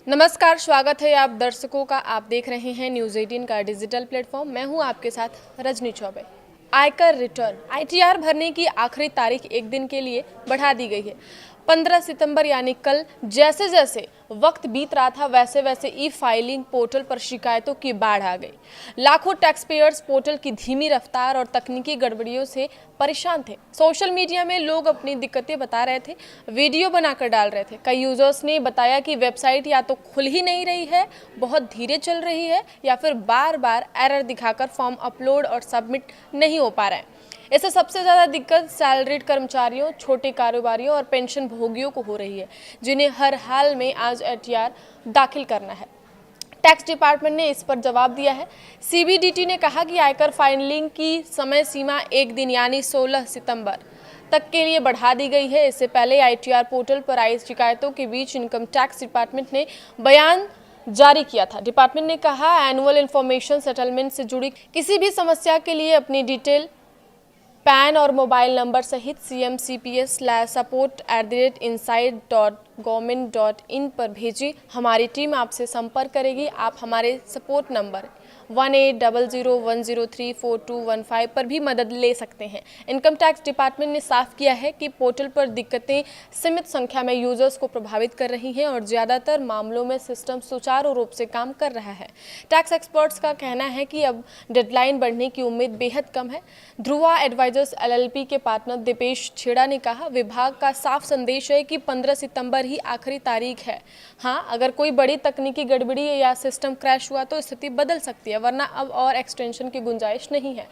नमस्कार, स्वागत है आप दर्शकों का। आप देख रहे हैं न्यूज़ 18 का डिजिटल प्लेटफॉर्म। मैं हूं आपके साथ रजनी चौबे। आयकर रिटर्न आईटीआर भरने की आखिरी तारीख एक दिन के लिए बढ़ा दी गई है। 15 सितंबर यानी कल। जैसे जैसे वक्त बीत रहा था वैसे वैसे ई फाइलिंग पोर्टल पर शिकायतों की बाढ़ आ गई। लाखों टैक्स पेयर्स पोर्टल की धीमी रफ्तार और तकनीकी गड़बड़ियों से परेशान थे। सोशल मीडिया में लोग अपनी दिक्कतें बता रहे थे, वीडियो बनाकर डाल रहे थे। कई यूजर्स ने बताया कि वेबसाइट या तो खुल ही नहीं रही है, बहुत धीरे चल रही है, या फिर बार बार एरर दिखाकर फॉर्म अपलोड और सबमिट नहीं हो पा रहा है। इससे सबसे ज़्यादा दिक्कत सैलरीड कर्मचारियों, छोटे कारोबारियों और पेंशन भोगियों को हो रही है, जिन्हें हर हाल में आज एटीआर दाखिल करना है। टैक्स डिपार्टमेंट ने इस पर जवाब दिया है। सीबीडीटी ने कहा कि आयकर फाइलिंग की समय सीमा एक दिन यानी 16 सितंबर तक के लिए बढ़ा दी गई है। इससे पहले आईटीआर पोर्टल पर आई शिकायतों के बीच इनकम टैक्स डिपार्टमेंट ने बयान जारी किया था। डिपार्टमेंट ने कहा, एनुअल इन्फॉर्मेशन सेटलमेंट से जुड़ी किसी भी समस्या के लिए अपनी डिटेल, पैन और मोबाइल नंबर सहित cmcps/support@inside.government.in पर भेजी। हमारी टीम आपसे संपर्क करेगी। आप हमारे सपोर्ट नंबर 1800103421 पर भी मदद ले सकते हैं। इनकम टैक्स डिपार्टमेंट ने साफ किया है कि पोर्टल पर दिक्कतें सीमित संख्या में यूजर्स को प्रभावित कर रही हैं और ज़्यादातर मामलों में सिस्टम सुचारू रूप से काम कर रहा है। टैक्स एक्सपर्ट्स का कहना है कि अब डेडलाइन बढ़ने की उम्मीद बेहद कम है। ध्रुवा एडवाइजर्स एलएलपी के पार्टनर दीपेश छेड़ा ने कहा, विभाग का साफ संदेश है कि 15 सितंबर ही आखिरी तारीख है। हाँ, अगर कोई बड़ी तकनीकी गड़बड़ी या सिस्टम क्रैश हुआ तो स्थिति बदल सकती है, वरना अब और एक्सटेंशन की गुंजाइश नहीं है।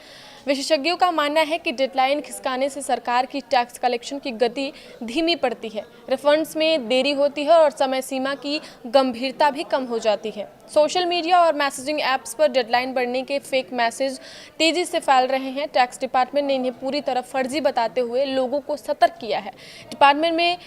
विशेषज्ञों का मानना है कि डेडलाइन खिसकाने से सरकार की टैक्स कलेक्शन की गति धीमी पड़ती है, रिफंड्स में देरी होती है और समय सीमा की गंभीरता भी कम हो जाती है। सोशल मीडिया और मैसेजिंग ऐप्स पर डेडलाइन बढ़ने के फेक मैसेज तेजी से फैल रहे हैं। टैक्स डिपार्टमेंट ने इन्हें पूरी तरह फर्जी बताते हुए लोगों को सतर्क किया है। डिपार्टमेंट में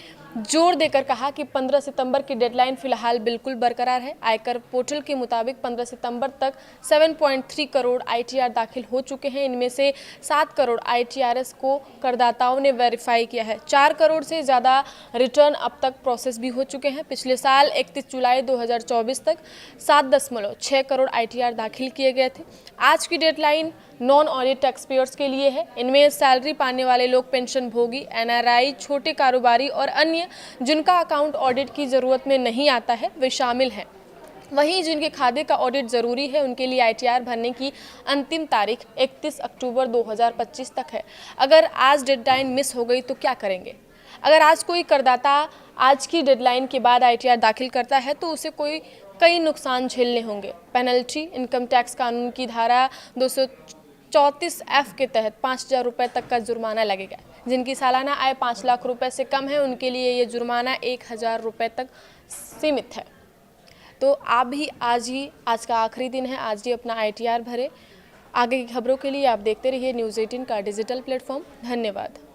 जोर देकर कहा कि 15 सितंबर की डेडलाइन फिलहाल बिल्कुल बरकरार है। आयकर पोर्टल के मुताबिक 15 सितंबर तक 7.3 करोड़ आईटीआर दाखिल हो चुके हैं। इनमें से 7 करोड़ आईटीआरएस को करदाताओं ने वेरीफाई किया है। 4 करोड़ से ज़्यादा रिटर्न अब तक प्रोसेस भी हो चुके हैं। पिछले साल 31 जुलाई 2024 तक 7.6 करोड़ आईटीआर दाखिल किए गए थे। आज की deadline non audit tax payers के लिए है। इनमें सैलरी पाने वाले लोग, पेंशन भोगी, एनआरआई, छोटे कारोबारी और अन्य जिनका अकाउंट ऑडिट की ज़रूरत में नहीं आता है, वे शामिल हैं। वहीं जिनके खाते का ऑडिट ज़रूरी है उनके लिए आईटीआर भरने की अंतिम तारीख 31 अक्टूबर 2025 तक है। अगर आज डेडलाइन मिस हो गई तो क्या करेंगे? अगर आज कोई करदाता आज की डेडलाइन के बाद आईटीआर दाखिल करता है तो उसे कई नुकसान झेलने होंगे। पेनल्टी, इनकम टैक्स कानून की धारा 234F के तहत 5,000 रुपये तक का जुर्माना लगेगा। जिनकी सालाना आय 5 लाख रुपए से कम है उनके लिए ये जुर्माना 1,000 रुपये तक सीमित है। तो आप भी आज का आखिरी दिन है, आज ही अपना आईटीआर भरे। आगे की खबरों के लिए आप देखते रहिए न्यूज़ 18 का डिजिटल प्लेटफॉर्म। धन्यवाद।